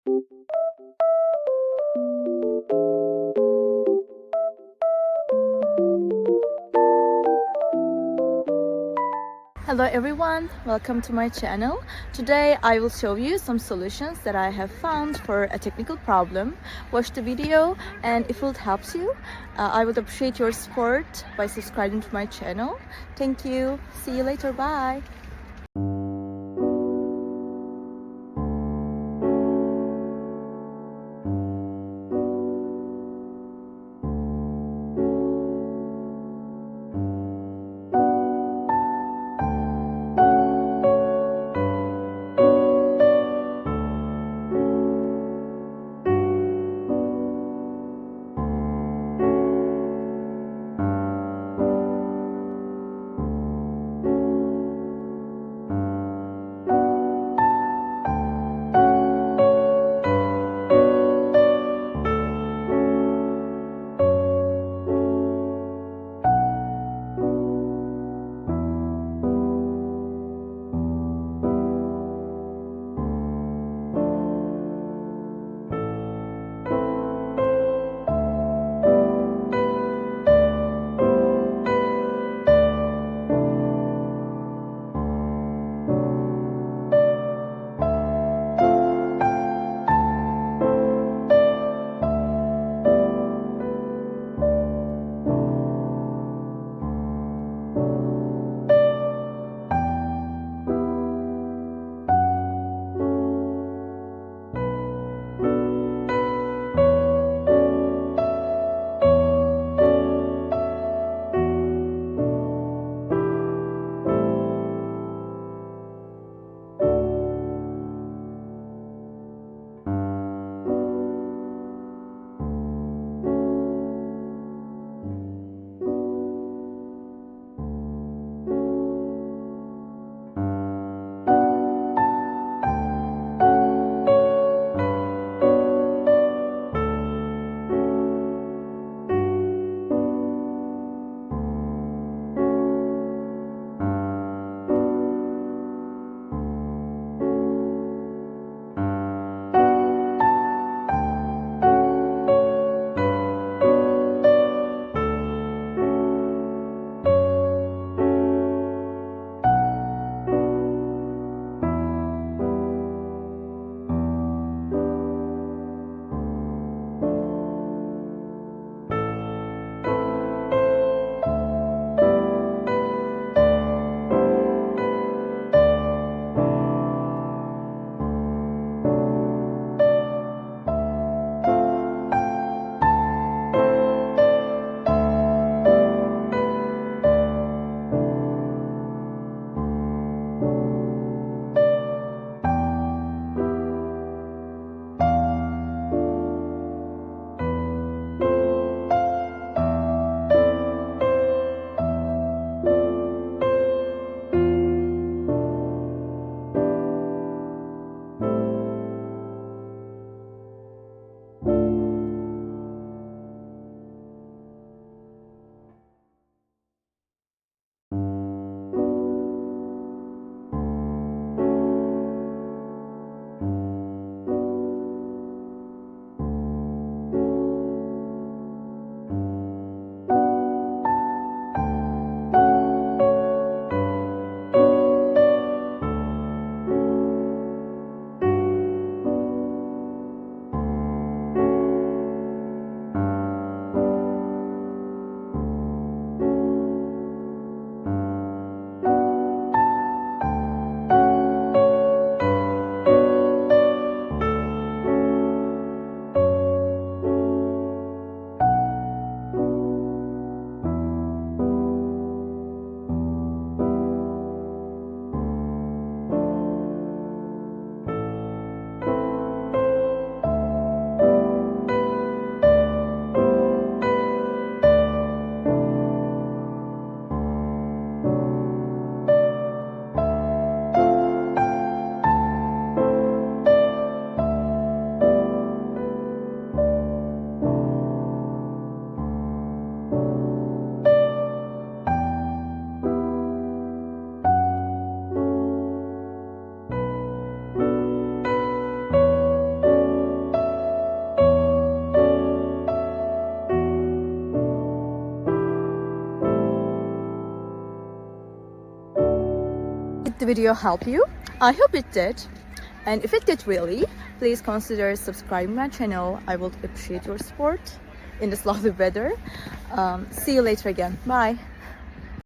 Hello everyone, welcome to my channel. Today I will show you some solutions that I have found for a technical problem. Watch the video, and if it helps you, I would appreciate your support by subscribing to my channel. Thank you. See you later. Bye. the video help you? I hope it did. And if it did really, please consider subscribing my channel. I would appreciate your support in this lovely weather. See you later again. Bye.